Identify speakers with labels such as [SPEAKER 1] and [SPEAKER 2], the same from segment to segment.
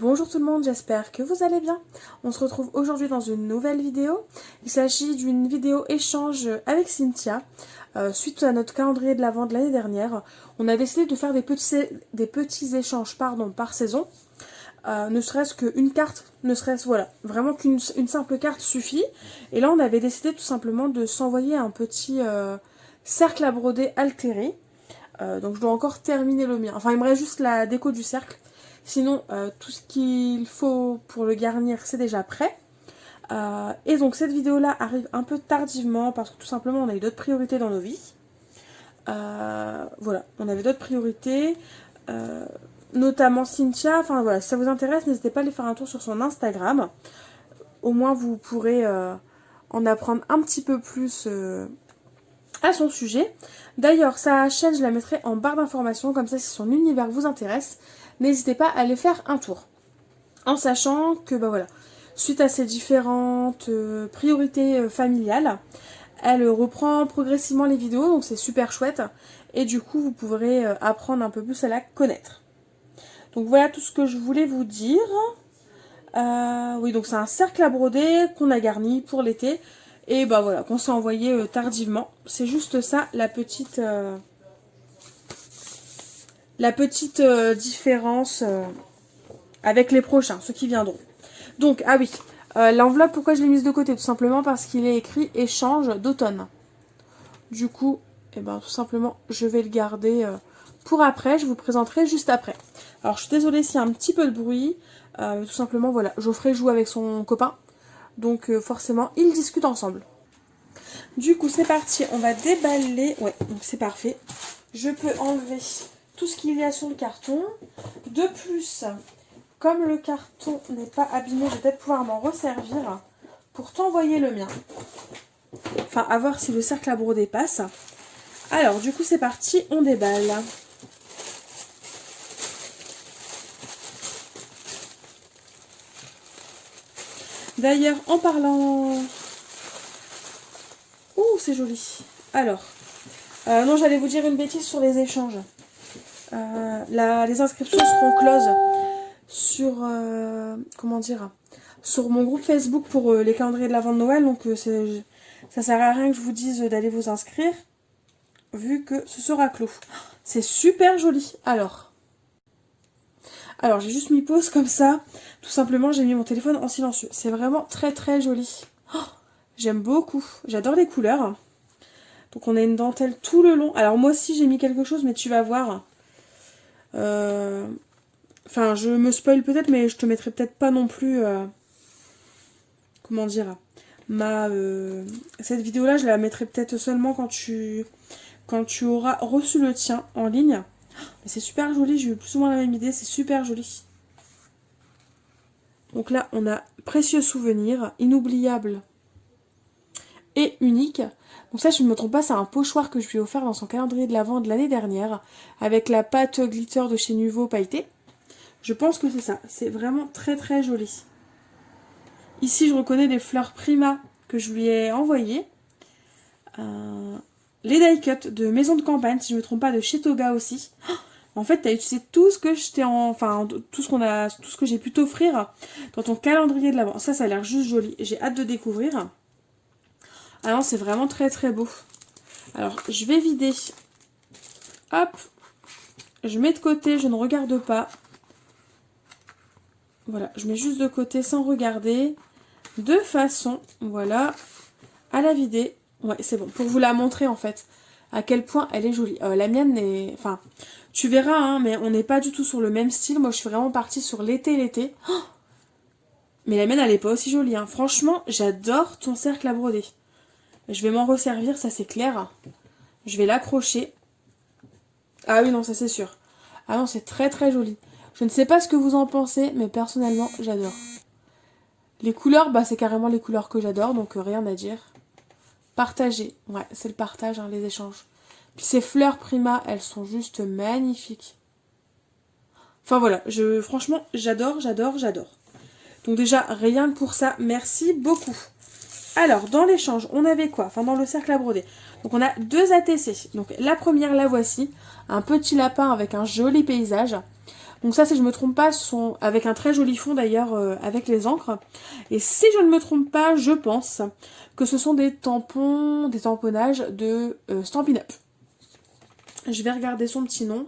[SPEAKER 1] Bonjour tout le monde, j'espère que vous allez bien. On se retrouve aujourd'hui dans une nouvelle vidéo. Il s'agit d'une vidéo échange avec Cynthia. Suite à notre calendrier de l'Avent de l'année dernière, on a décidé de faire des petits échanges par saison. Ne serait-ce qu'une carte, vraiment qu'une simple carte suffit. Et là on avait décidé tout simplement de s'envoyer un petit cercle à broder altéré. Donc je dois encore terminer le mien. Enfin il me reste juste la déco du cercle. Sinon, tout ce qu'il faut pour le garnir, c'est déjà prêt. Et donc cette vidéo-là arrive un peu tardivement parce que tout simplement, on a eu d'autres priorités dans nos vies. Voilà, on avait d'autres priorités, notamment Cynthia. Enfin voilà, si ça vous intéresse, n'hésitez pas à aller faire un tour sur son Instagram. Au moins, vous pourrez en apprendre un petit peu plus à son sujet. D'ailleurs, sa chaîne, je la mettrai en barre d'informations, comme ça, si son univers vous intéresse, n'hésitez pas à aller faire un tour. En sachant que, suite à ses différentes priorités familiales, elle reprend progressivement les vidéos, donc c'est super chouette. Et du coup, vous pourrez apprendre un peu plus à la connaître. Donc voilà tout ce que je voulais vous dire. Oui, donc c'est un cercle à broder qu'on a garni pour l'été. Et voilà, qu'on s'est envoyé tardivement. C'est juste ça, la petite différence avec les prochains, ceux qui viendront. Donc, ah oui, l'enveloppe, pourquoi je l'ai mise de côté? Tout simplement parce qu'il est écrit échange d'automne. Du coup, tout simplement, je vais le garder pour après. Je vous présenterai juste après. Alors, je suis désolée s'il y a un petit peu de bruit. Tout simplement, voilà, Geoffrey joue avec son copain. Donc, forcément, ils discutent ensemble. Du coup, c'est parti. On va déballer. Ouais, donc c'est parfait. Je peux enlever tout ce qu'il y a sur le carton. De plus, comme le carton n'est pas abîmé, je vais peut-être pouvoir m'en resservir pour t'envoyer le mien. Enfin, à voir si le cercle à broder passe. Alors, du coup, c'est parti, on déballe. D'ailleurs, en parlant... Ouh, c'est joli. Alors, non, j'allais vous dire une bêtise sur les échanges. Les inscriptions seront closes sur sur mon groupe Facebook pour les calendriers de l'Avent de Noël. Donc ça sert à rien que je vous dise d'aller vous inscrire vu que ce sera clos. C'est super joli. Alors j'ai juste mis pause comme ça. Tout simplement, j'ai mis mon téléphone en silencieux. C'est vraiment très très joli. Oh, j'aime beaucoup. J'adore les couleurs. Donc on a une dentelle tout le long. Alors moi aussi j'ai mis quelque chose, mais tu vas voir. Enfin, je me spoil peut-être, mais je te mettrai peut-être pas non plus... comment dire, cette vidéo-là, je la mettrai peut-être seulement quand tu auras reçu le tien en ligne. Mais c'est super joli, j'ai eu plus ou moins la même idée, c'est super joli. Donc là, on a précieux souvenir, inoubliable et unique. Donc ça, je ne me trompe pas, c'est un pochoir que je lui ai offert dans son calendrier de l'Avent de l'année dernière, avec la pâte glitter de chez Nuvo pailletée. Je pense que c'est ça, c'est vraiment très très joli. Ici, je reconnais des fleurs Prima que je lui ai envoyées. Les die cut de Maison de Campagne, si je ne me trompe pas, de chez Toga aussi. En fait, tu as utilisé tout ce que tout ce que j'ai pu t'offrir dans ton calendrier de l'Avent. Ça a l'air juste joli. J'ai hâte de découvrir. Ah non, c'est vraiment très très beau. Alors, je vais vider. Hop. Je mets de côté, je ne regarde pas. Voilà, je mets juste de côté sans regarder. De façon, voilà, à la vider. Ouais, c'est bon. Pour vous la montrer, en fait, à quel point elle est jolie. La mienne est... Enfin, tu verras, hein, mais on n'est pas du tout sur le même style. Moi, je suis vraiment partie sur l'été. Oh, mais la mienne, elle est pas aussi jolie. Hein. Franchement, j'adore ton cercle à broder. Je vais m'en resservir, ça c'est clair. Je vais l'accrocher. Ah oui, non, ça c'est sûr. Ah non, c'est très très joli. Je ne sais pas ce que vous en pensez, mais personnellement, j'adore. Les couleurs, c'est carrément les couleurs que j'adore, donc rien à dire. Partager, ouais, c'est le partage, hein, les échanges. Puis ces fleurs Prima, elles sont juste magnifiques. Enfin voilà, franchement, j'adore. Donc déjà, rien que pour ça, merci beaucoup. Alors, dans l'échange, on avait quoi? Enfin, dans le cercle à broder. Donc on a 2 ATC. Donc la première, la voici. Un petit lapin avec un joli paysage. Donc ça, si je ne me trompe pas, sont avec un très joli fond d'ailleurs avec les encres. Et si je ne me trompe pas, je pense que ce sont des tampons, des tamponnages de Stampin' Up. Je vais regarder son petit nom.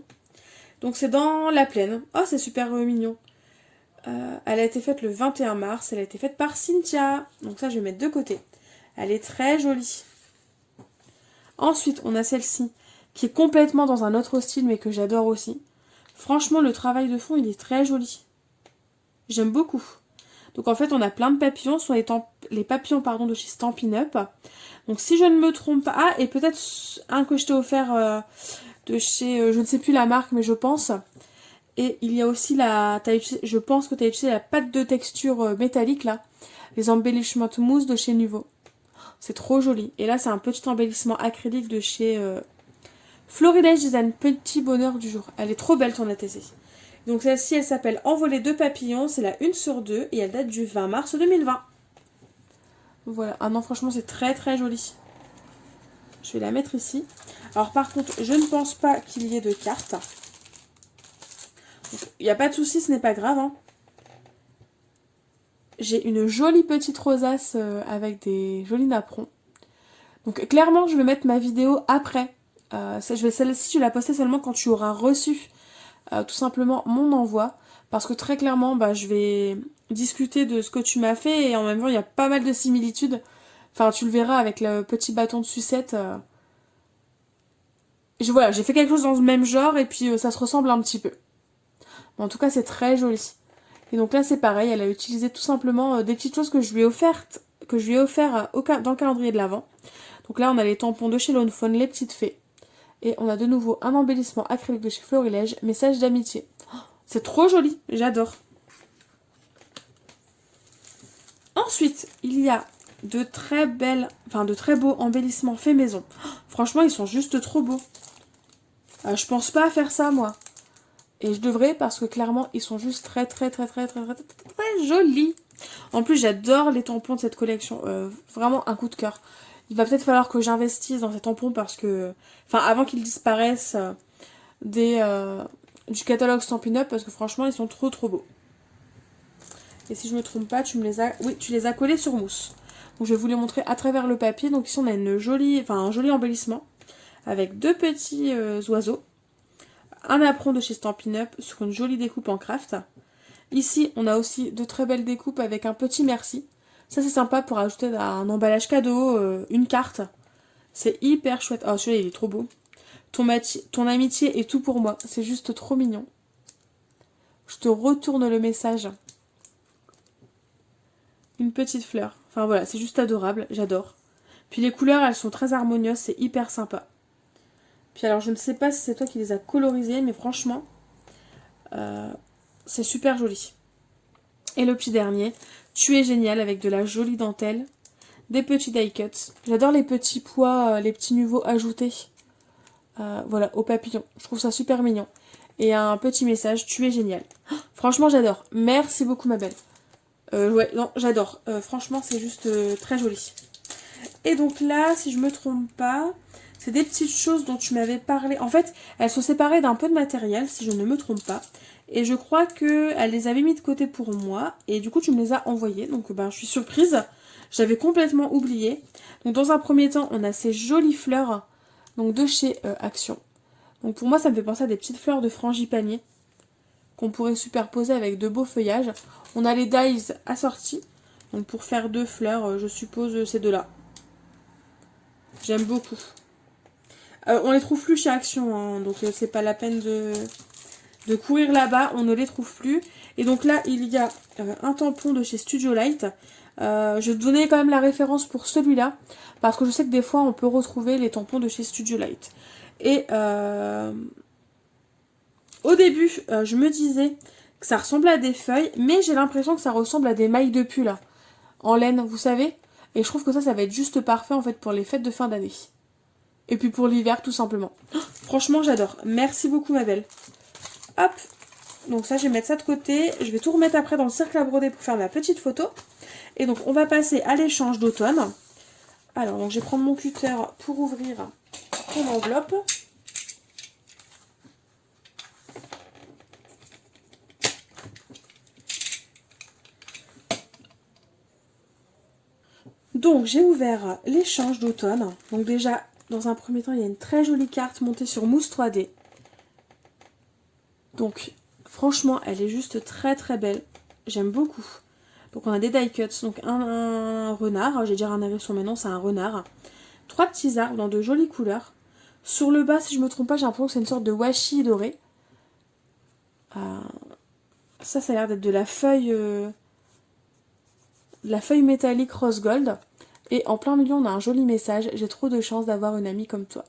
[SPEAKER 1] Donc c'est dans la plaine. Oh, c'est super mignon. Elle a été faite le 21 mars. Elle a été faite par Cynthia. Donc ça, je vais mettre de côté. Elle est très jolie. Ensuite, on a celle-ci qui est complètement dans un autre style mais que j'adore aussi. Franchement, le travail de fond, il est très joli. J'aime beaucoup. Donc en fait, on a plein de papillons. Ce sont les papillons de chez Stampin' Up. Donc si je ne me trompe pas... Ah, et peut-être un que je t'ai offert de chez... je ne sais plus la marque, mais je pense. Et il y a aussi je pense que tu as utilisé la pâte de texture métallique, là. Les embellissements mousse de chez Nuvo. C'est trop joli. Et là, c'est un petit embellissement acrylique de chez Florilège Design. Petit bonheur du jour. Elle est trop belle, ton ATC. Donc celle-ci, elle s'appelle Envolée de papillons. C'est la 1/2 et elle date du 20 mars 2020. Voilà. Ah non, franchement, c'est très très joli. Je vais la mettre ici. Alors par contre, je ne pense pas qu'il y ait de cartes. Il n'y a pas de souci, ce n'est pas grave. Hein. J'ai une jolie petite rosace avec des jolis napperons. Donc clairement, je vais mettre ma vidéo après. Celle-ci, je vais la poster seulement quand tu auras reçu tout simplement mon envoi. Parce que très clairement, je vais discuter de ce que tu m'as fait. Et en même temps, il y a pas mal de similitudes. Enfin, tu le verras avec le petit bâton de sucette. Voilà, j'ai fait quelque chose dans le même genre et puis ça se ressemble un petit peu. Mais en tout cas, c'est très joli. Et donc là, c'est pareil, elle a utilisé tout simplement des petites choses que je lui ai offertes, dans le calendrier de l'Avent. Donc là, on a les tampons de chez Lone Fawn, les petites fées. Et on a de nouveau un embellissement acrylique de chez Florilège, message d'amitié. Oh, c'est trop joli, j'adore. Ensuite, il y a de très beaux embellissements faits maison. Oh, franchement, ils sont juste trop beaux. Je pense pas à faire ça, moi. Et je devrais parce que clairement, ils sont juste très jolis. En plus, j'adore les tampons de cette collection. Vraiment un coup de cœur. Il va peut-être falloir que j'investisse dans ces tampons parce que... Enfin, avant qu'ils disparaissent du catalogue Stampin' Up parce que franchement, ils sont trop beaux. Et si je me trompe pas, tu les as collés sur mousse. Donc je vais vous les montrer à travers le papier. Donc ici, on a un joli embellissement avec deux petits oiseaux. Un apron de chez Stampin' Up sur une jolie découpe en craft. Ici, on a aussi de très belles découpes avec un petit merci. Ça, c'est sympa pour ajouter un emballage cadeau, une carte. C'est hyper chouette. Oh, celui-là, il est trop beau. Ton amitié est tout pour moi. C'est juste trop mignon. Je te retourne le message. Une petite fleur. Enfin voilà, c'est juste adorable. J'adore. Puis les couleurs, elles sont très harmonieuses. C'est hyper sympa. Puis alors, je ne sais pas si c'est toi qui les as colorisées, mais franchement, c'est super joli. Et le petit dernier, tu es génial avec de la jolie dentelle, des petits die cuts. J'adore les petits pois, les petits niveaux ajoutés. Voilà, au papillon. Je trouve ça super mignon. Et un petit message, tu es génial. Oh, franchement, j'adore. Merci beaucoup, ma belle. Ouais, non, j'adore. Franchement, c'est juste très joli. Et donc là, si je me trompe pas, c'est des petites choses dont tu m'avais parlé. En fait, elles sont séparées d'un peu de matériel, si je ne me trompe pas. Et je crois qu'elle les avait mis de côté pour moi. Et du coup, tu me les as envoyées. Donc, je suis surprise. J'avais complètement oublié. Donc, dans un premier temps, on a ces jolies fleurs. Donc, de chez Action. Donc, pour moi, ça me fait penser à des petites fleurs de frangipanier. Qu'on pourrait superposer avec de beaux feuillages. On a les dies assortis. Donc, pour faire deux fleurs, je suppose ces deux-là. J'aime beaucoup. On les trouve plus chez Action. Hein, donc, c'est pas la peine de courir là-bas, on ne les trouve plus. Et donc là, il y a un tampon de chez Studio Light. Je vais te donner quand même la référence pour celui-là, parce que je sais que des fois, on peut retrouver les tampons de chez Studio Light. Et au début, je me disais que ça ressemblait à des feuilles, mais j'ai l'impression que ça ressemble à des mailles de pull, là, en laine, vous savez. Et je trouve que ça va être juste parfait, en fait, pour les fêtes de fin d'année. Et puis pour l'hiver, tout simplement. Oh, franchement, j'adore. Merci beaucoup, ma belle. Hop, donc ça je vais mettre ça de côté. Je vais tout remettre après dans le cercle à broder pour faire ma petite photo. Et donc on va passer à l'échange d'automne. Alors donc je vais prendre mon cutter pour ouvrir ton enveloppe. Donc j'ai ouvert l'échange d'automne. Donc déjà, dans un premier temps, il y a une très jolie carte montée sur mousse 3D. Donc franchement, elle est juste très très belle. J'aime beaucoup. Donc on a des die cuts, donc un renard, j'ai déjà un hérisson mais non c'est un renard. 3 petits arbres dans de jolies couleurs. Sur le bas, si je me trompe pas, j'ai l'impression que c'est une sorte de washi doré. Ça a l'air d'être de la feuille métallique rose gold. Et en plein milieu, on a un joli message. J'ai trop de chance d'avoir une amie comme toi.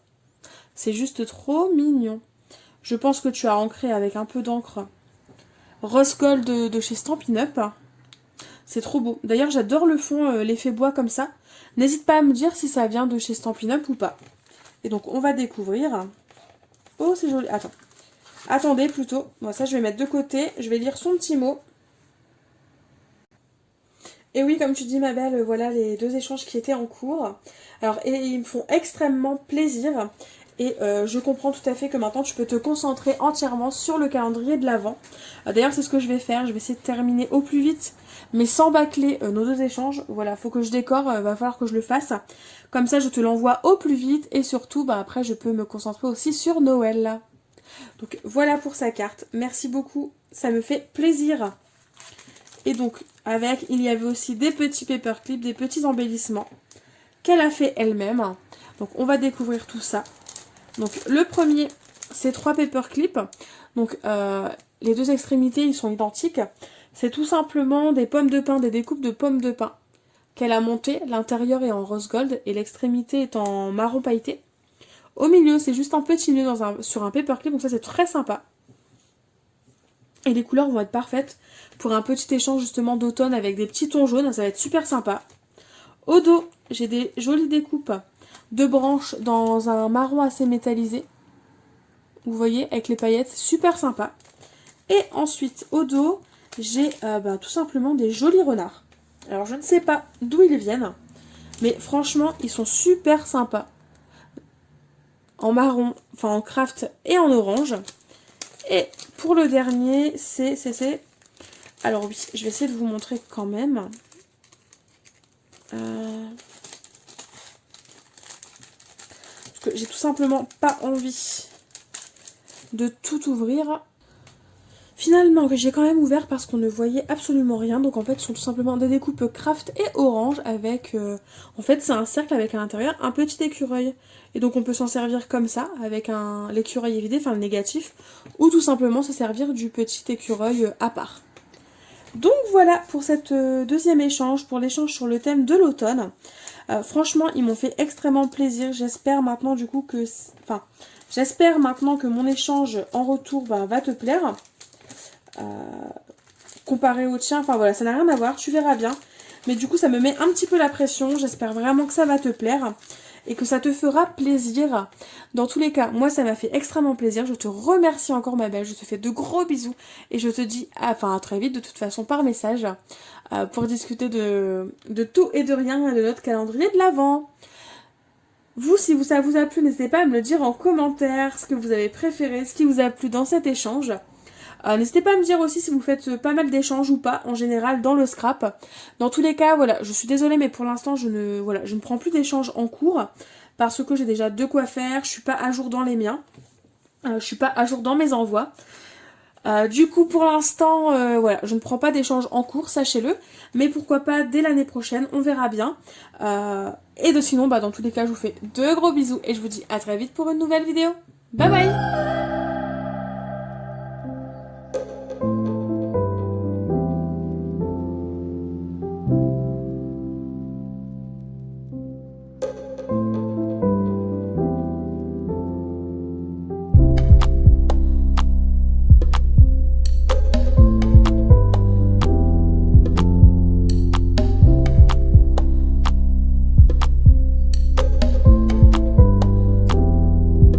[SPEAKER 1] C'est juste trop mignon. Je pense que tu as ancré avec un peu d'encre rose gold de chez Stampin' Up. C'est trop beau. D'ailleurs, j'adore le fond, l'effet bois comme ça. N'hésite pas à me dire si ça vient de chez Stampin' Up ou pas. Et donc, on va découvrir. Oh, c'est joli. Attends. Attendez, plutôt. Bon, ça, je vais mettre de côté. Je vais lire son petit mot. Et oui, comme tu dis, ma belle, voilà les 2 échanges qui étaient en cours. Alors, et ils me font extrêmement plaisir. Et je comprends tout à fait que maintenant, tu peux te concentrer entièrement sur le calendrier de l'Avent. D'ailleurs, c'est ce que je vais faire. Je vais essayer de terminer au plus vite, mais sans bâcler nos 2 échanges. Voilà, faut que je décore, va falloir que je le fasse. Comme ça, je te l'envoie au plus vite. Et surtout, bah, après, je peux me concentrer aussi sur Noël. Donc, voilà pour sa carte. Merci beaucoup. Ça me fait plaisir. Et donc, avec, il y avait aussi des petits paperclips, des petits embellissements qu'elle a fait elle-même. Donc, on va découvrir tout ça. Donc, le premier, c'est 3 paperclips. Donc, les 2 extrémités, ils sont identiques. C'est tout simplement des pommes de pin, des découpes de pommes de pin qu'elle a montées. L'intérieur est en rose gold et l'extrémité est en marron pailleté. Au milieu, c'est juste un petit nœud sur un paperclip. Donc, ça, c'est très sympa. Et les couleurs vont être parfaites pour un petit échange justement d'automne avec des petits tons jaunes. Ça va être super sympa. Au dos, j'ai des jolies découpes de branches dans un marron assez métallisé. Vous voyez, avec les paillettes, c'est super sympa. Et ensuite, au dos, j'ai tout simplement des jolis renards. Alors, je ne sais pas d'où ils viennent, mais franchement, ils sont super sympas. En marron, enfin en craft et en orange. Et pour le dernier, c'est... Alors oui, je vais essayer de vous montrer quand même. Parce que j'ai tout simplement pas envie de tout ouvrir. Finalement, j'ai quand même ouvert parce qu'on ne voyait absolument rien. Donc en fait, ce sont tout simplement des découpes craft et orange avec... en fait, c'est un cercle avec à l'intérieur un petit écureuil. Et donc on peut s'en servir comme ça, avec l'écureuil évidé, enfin le négatif. Ou tout simplement se servir du petit écureuil à part. Donc voilà pour cette deuxième échange, pour l'échange sur le thème de l'automne. Franchement, ils m'ont fait extrêmement plaisir. J'espère maintenant du coup que... Enfin, j'espère maintenant que mon échange en retour va te plaire. Comparé au tien, enfin voilà, ça n'a rien à voir, tu verras bien. Mais du coup, ça me met un petit peu la pression. J'espère vraiment que ça va te plaire et que ça te fera plaisir. Dans tous les cas, moi, ça m'a fait extrêmement plaisir. Je te remercie encore, ma belle. Je te fais de gros bisous et je te dis à très vite, de toute façon, par message, pour discuter de tout et de rien de notre calendrier de l'Avent. Vous, si ça vous a plu, n'hésitez pas à me le dire en commentaire, ce que vous avez préféré, ce qui vous a plu dans cet échange. N'hésitez pas à me dire aussi si vous faites pas mal d'échanges ou pas, en général, dans le scrap. Dans tous les cas, voilà, je suis désolée, mais pour l'instant, je ne prends plus d'échanges en cours, parce que j'ai déjà de quoi faire, je suis pas à jour dans les miens, je suis pas à jour dans mes envois. Du coup, pour l'instant, voilà, je ne prends pas d'échanges en cours, sachez-le, mais pourquoi pas dès l'année prochaine, on verra bien. Sinon, dans tous les cas, je vous fais de gros bisous, et je vous dis à très vite pour une nouvelle vidéo. Bye bye!